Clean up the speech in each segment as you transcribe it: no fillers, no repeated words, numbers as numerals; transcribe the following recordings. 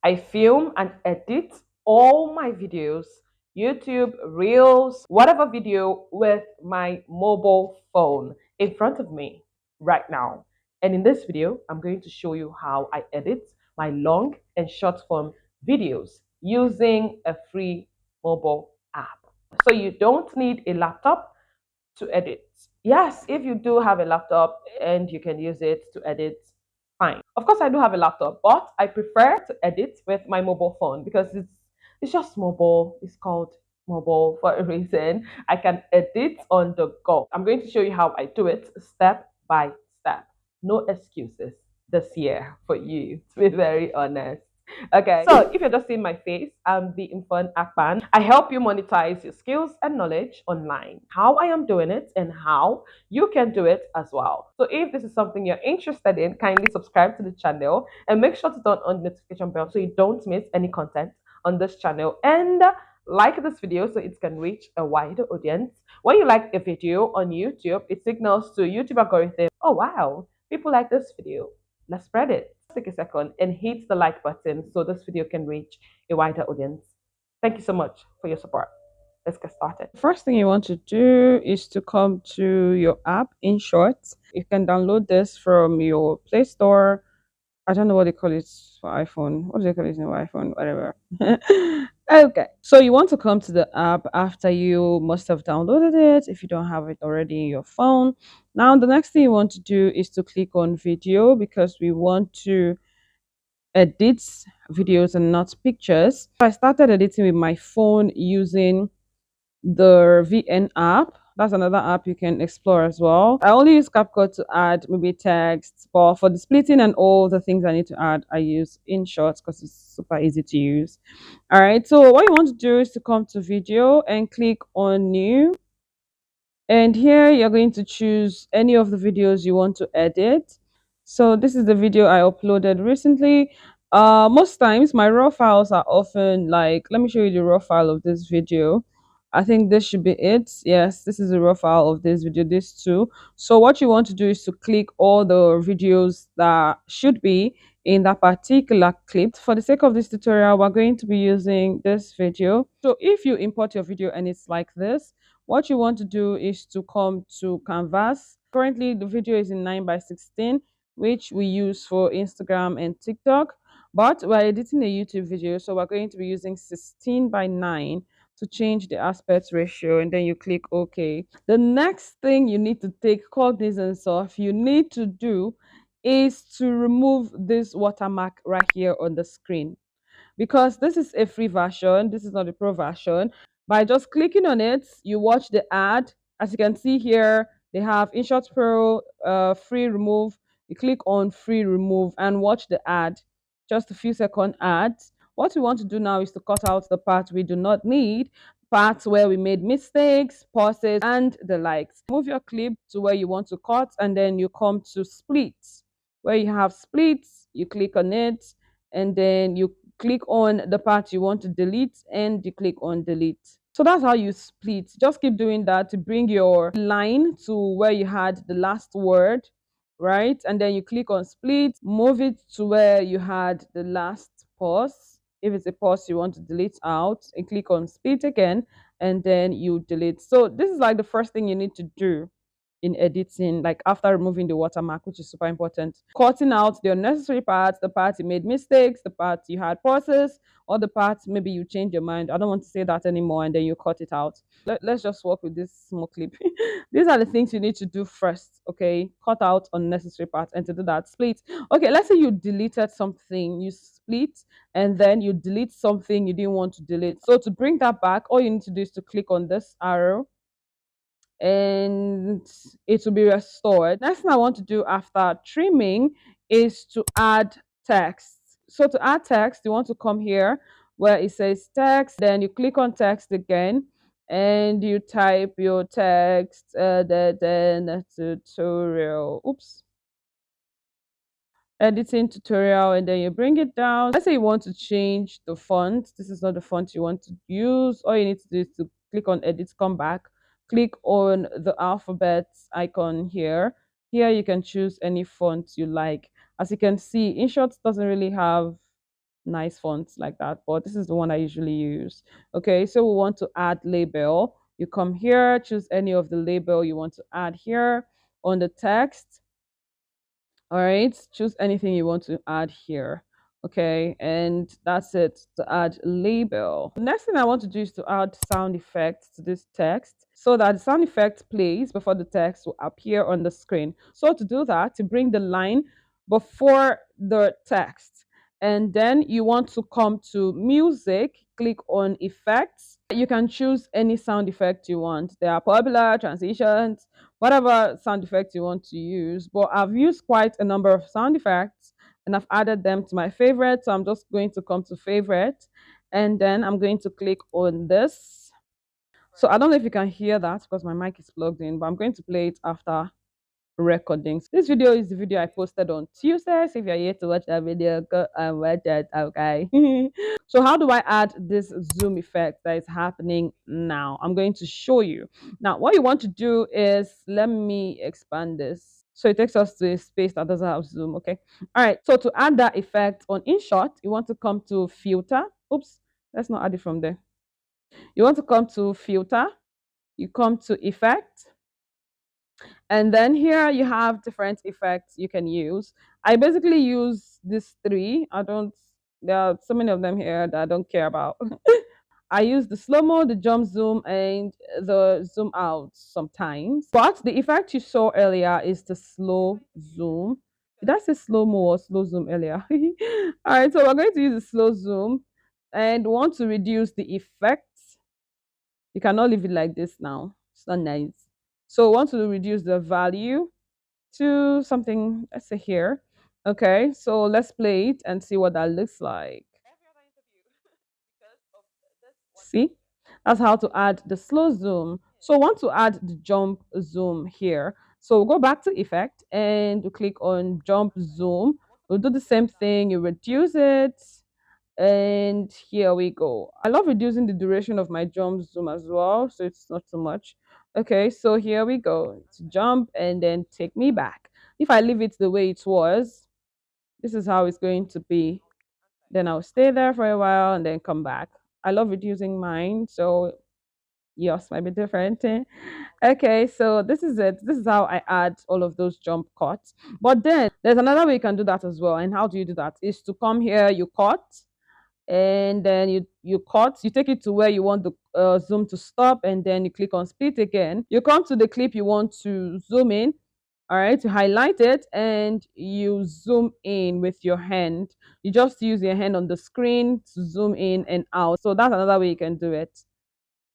I film and edit all my videos, YouTube, Reels, whatever video with my mobile phone in front of me right now. And in this video, I'm going to show you how I edit my long and short form videos using a free mobile app. So you don't need a laptop to edit. Yes, if you do have a laptop and you can use it to edit, fine. Of course, I do have a laptop, but I prefer to edit with my mobile phone because it's just mobile. It's called mobile for a reason. I can edit on the go. I'm going to show you how I do it step by step. No excuses this year for you, to be very honest. Okay, so if you're just seeing my face, I'm the Mfon Akpan. I help you monetize your skills and knowledge online. How I am doing it and how you can do it as well. So if this is something you're interested in, kindly subscribe to the channel and make sure to turn on the notification bell so you don't miss any content on this channel. And like this video so it can reach a wider audience. When you like a video on YouTube, it signals to YouTube algorithm, oh wow, people like this video. Let's spread it. Take a second and hit the like button so this video can reach a wider audience. Thank you so much for your support. Let's get started. First thing you want to do is to come to your app in short. You can download this from your Play Store. I don't know what they call it for iPhone. What do they call it in iPhone? Whatever. Okay. So you want to come to the app after you must have downloaded it if you don't have it already in your phone. Now, the next thing you want to do is to click on video because we want to edit videos and not pictures. So I started editing with my phone using the VN app. That's another app you can explore as well. I only use CapCut to add maybe text, but for the splitting and all the things I need to add, I use InShot because it's super easy to use. All right, so what you want to do is to come to video and click on new. And here you're going to choose any of the videos you want to edit. So this is the video I uploaded recently. Most times my raw files are often like, let me show you the raw file of this video. I think this should be it. Yes, this is the raw file of this video, this too. So what you want to do is to click all the videos that should be in that particular clip. For the sake of this tutorial, we're going to be using this video. So if you import your video and it's like this, what you want to do is to come to canvas. Currently the video is in 9 by 16, which we use for Instagram and TikTok, but we're editing a YouTube video, so we're going to be using 16 by 9 to change the aspect ratio, and then you click OK. The next thing you need to take cognizance of, you need to do is to remove this watermark right here on the screen, because this is a free version, this is not a pro version. By just clicking on it, you watch the ad. As you can see here, they have InShot Pro free remove. You click on free remove and watch the ad, just a few second ad. What we want to do now is to cut out the part we do not need, parts where we made mistakes, pauses, and the likes. Move your clip to where you want to cut, and then you come to split. Where you have splits, you click on it, and then you click on the part you want to delete and you click on delete. So that's how you split. Just keep doing that to bring your line to where you had the last word, right? And then you click on split, move it to where you had the last pause. If it's a pause you want to delete out, and click on split again, and then you delete. So this is like the first thing you need to do in editing, like after removing the watermark, which is super important. Cutting out the unnecessary parts, the parts you made mistakes, the parts you had pauses, or the parts maybe you change your mind. I don't want to say that anymore, and then you cut it out. Let's just work with this small clip. These are the things you need to do first, okay? Cut out unnecessary parts, and to do that, split. Okay, let's say you deleted something, you split, and then you delete something you didn't want to delete. So to bring that back, all you need to do is to click on this arrow and it will be restored. Next thing I want to do after trimming is to add text. So to add text, you want to come here where it says text, then you click on text again and you type your text, then tutorial. Oops. Editing tutorial, and then you bring it down. Let's say you want to change the font. This is not the font you want to use. All you need to do is to click on edit, come back, click on the alphabet icon here. You can choose any font you like. As you can see, InShot doesn't really have nice fonts like that, but this is the one I usually use. Okay, so we want to add label. You come here, choose any of the label you want to add here on the text. All right, choose anything you want to add here. Okay, and that's it to add label. The next thing I want to do is to add sound effects to this text so that the sound effect plays before the text will appear on the screen. So to do that, to bring the line before the text, and then you want to come to music, click on effects. You can choose any sound effect you want. There are popular transitions, whatever sound effects you want to use. But I've used quite a number of sound effects and I've added them to my favorite. So I'm just going to come to favorite and then I'm going to click on this. So I don't know if you can hear that because my mic is plugged in, but I'm going to play it after recordings. This video is the video I posted on Tuesday. So if you're here to watch that video, go and watch it, okay? So how do I add this zoom effect that is happening now? I'm going to show you. Now, what you want to do is, let me expand this. So it takes us to a space that doesn't have zoom, okay? All right, so to add that effect on InShot, you want to come to filter. Oops, let's not add it from there. You want to come to filter, you come to effect, and then here you have different effects you can use. I basically use these three. There are so many of them here that I don't care about. I use the slow mo, the jump zoom, and the zoom out sometimes. But the effect you saw earlier is the slow zoom. Did I say slow mo or slow zoom earlier? All right, so we're going to use the slow zoom and want to reduce the effect. You cannot leave it like this now. It's not nice. So want to reduce the value to something, let's say here. Okay, so let's play it and see what that looks like. See, that's how to add the slow zoom. So want to add the jump zoom here. So we'll go back to effect and we click on jump zoom. We'll do the same thing. You reduce it. And here we go. I love reducing the duration of my jump zoom as well, so it's not too much. Okay, so here we go. To jump and then take me back. If I leave it the way it was, this is how it's going to be. Then I'll stay there for a while and then come back. I love reducing mine, so yours might be different. Okay, so this is it. This is how I add all of those jump cuts. But then there's another way you can do that as well. And how do you do that? Is to come here, you cut, and then you take it to where you want the zoom to stop, and then you click on split again. You come to the clip you want to zoom in. All right, you highlight it and you zoom in with your hand. You just use your hand on the screen to zoom in and out. So that's another way you can do it.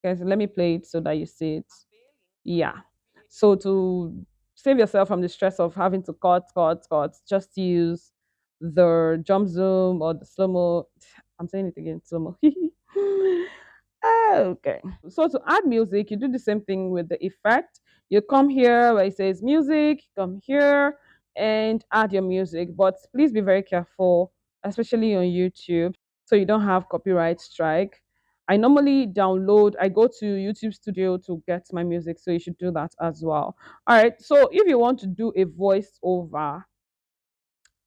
Okay, so let me play it so that you see it. Yeah. So to save yourself from the stress of having to cut, just use the jump zoom or the slow mo. I'm saying it again, slow mo. Okay. So to add music, you do the same thing with the effect. You come here where it says music, come here and add your music. But please be very careful, especially on YouTube, so you don't have copyright strike. I normally I go to YouTube Studio to get my music, so you should do that as well. All right, so if you want to do a voiceover,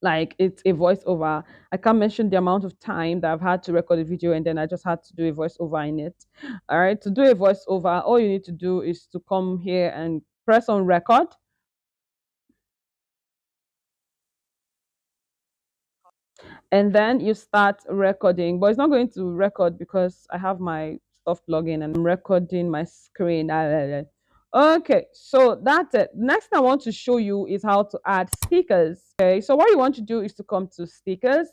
like it's a voiceover, I can't mention the amount of time that I've had to record a video and then I just had to do a voiceover in it. All right, to do a voiceover, all you need to do is to come here and press on record. And then you start recording, but it's not going to record because I have my stuff plugged in and I'm recording my screen. Okay, so that's it. Next thing I want to show you is how to add stickers. Okay, so what you want to do is to come to stickers,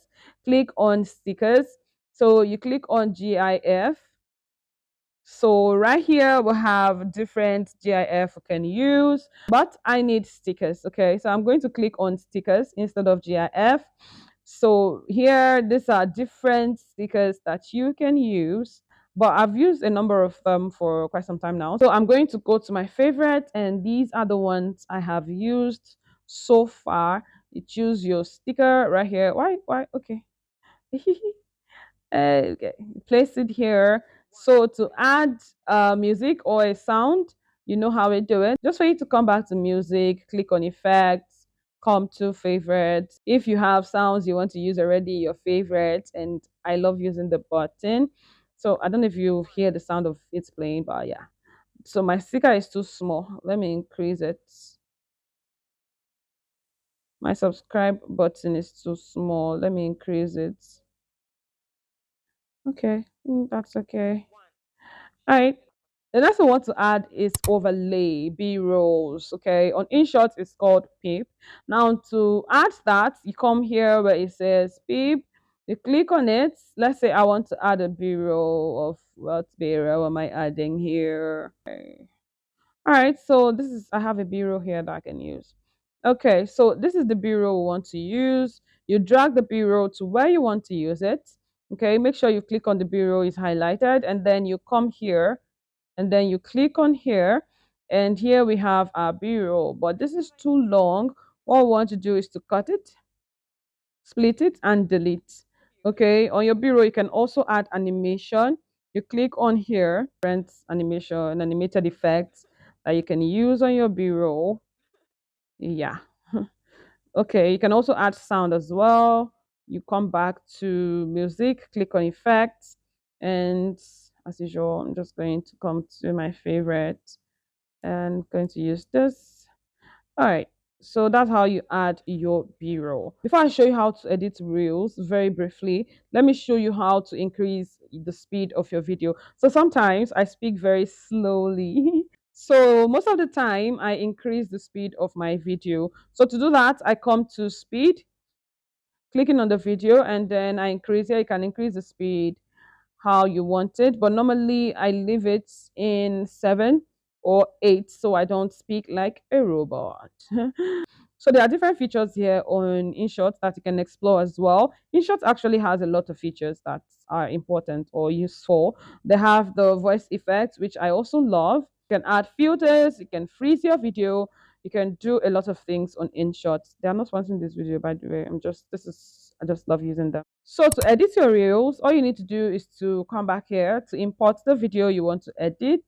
click on stickers. So you click on GIF. So right here we have different GIF we can use, but I need stickers. Okay, so I'm going to click on stickers instead of GIF. So here, these are different stickers that you can use, but I've used a number of them for quite some time now. So I'm going to go to my favorite, and these are the ones I have used so far. You choose your sticker right here. Why? Okay. Okay, place it here. So to add music or a sound, you know how we do it. Just for you to come back to music, click on effects, come to favorites. If you have sounds you want to use already, your favorites, and I love using the button. So I don't know if you hear the sound of it playing, but yeah. So my sticker is too small. Let me increase it. My subscribe button is too small. Let me increase it. Okay, that's okay. All right. The next one I want to add is overlay B rolls. Okay, on InShot it's called PIP. Now to add that, you come here where it says PIP. You click on it. Let's say I want to add a B roll of what B roll am I adding here? Okay. All right, so this is I have a B-roll here that I can use. Okay, so this is the B-roll we want to use. You drag the B-roll to where you want to use it. Okay, make sure you click on the B-roll is highlighted, and then you come here, and then you click on here, and here we have our B-roll. But this is too long. What we want to do is to cut it, split it, and delete. Okay, on your B-roll you can also add animation. You click on here, different animation, animated effects that you can use on your B-roll. Yeah. Okay, you can also add sound as well. You come back to music, click on effects, and as usual, I'm just going to come to my favorite and going to use this. All right. So that's how you add your B-roll. Before I show you how to edit reels very briefly, let me show you how to increase the speed of your video. So sometimes I speak very slowly. So most of the time I increase the speed of my video. So to do that, I come to speed, clicking on the video, and then I increase it. You can increase the speed how you want it, but normally I leave it in 7 or 8 so I don't speak like a robot. So there are different features here on InShot that you can explore as well. InShot actually has a lot of features that are important or useful. They have the voice effects, which I also love. You can add filters, you can freeze your video, you can do a lot of things on InShot. They are not sponsoring this video, by the way. I just love using them. So to edit your reels, all you need to do is to come back here to import the video you want to edit.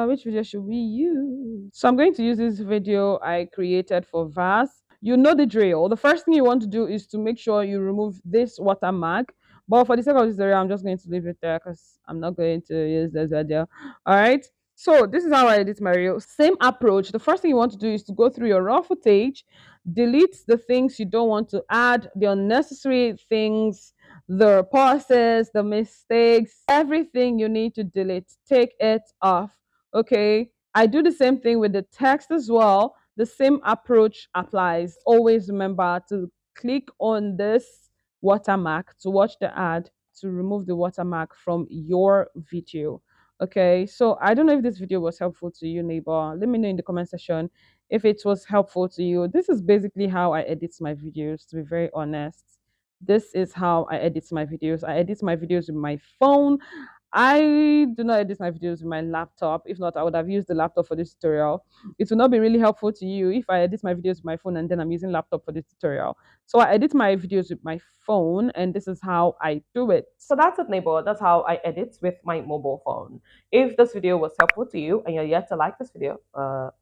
Which video should we use? So I'm going to use this video I created for VASP. You know the drill. The first thing you want to do is to make sure you remove this watermark. But for the sake of this video, I'm just going to leave it there because I'm not going to use this video. All right. So this is how I edit my reel. Same approach. The first thing you want to do is to go through your raw footage, delete the things you don't want to add, the unnecessary things, the pauses, the mistakes, everything you need to delete. Take it off. Okay. I do the same thing with the text as well. The same approach applies. Always remember to click on this watermark to watch the ad to remove the watermark from your video. Okay, so I don't know if this video was helpful to you, neighbor. Let me know in the comment section if it was helpful to you. This is basically how I edit my videos, to be very honest. This is how I edit my videos. I edit my videos with my phone. I do not edit my videos with my laptop. If not, I would have used the laptop for this tutorial. It will not be really helpful to you if I edit my videos with my phone and then I'm using laptop for this tutorial. So I edit my videos with my phone, and this is how I do it. So that's it, neighbor. That's how I edit with my mobile phone. If this video was helpful to you and you're yet to like this video so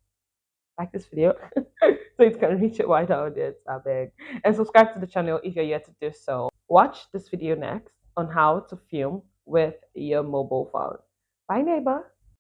it can reach a wider audience, I beg. And subscribe to the channel if you're yet to do so. Watch this video next on how to film with your mobile phone. Bye, neighbor.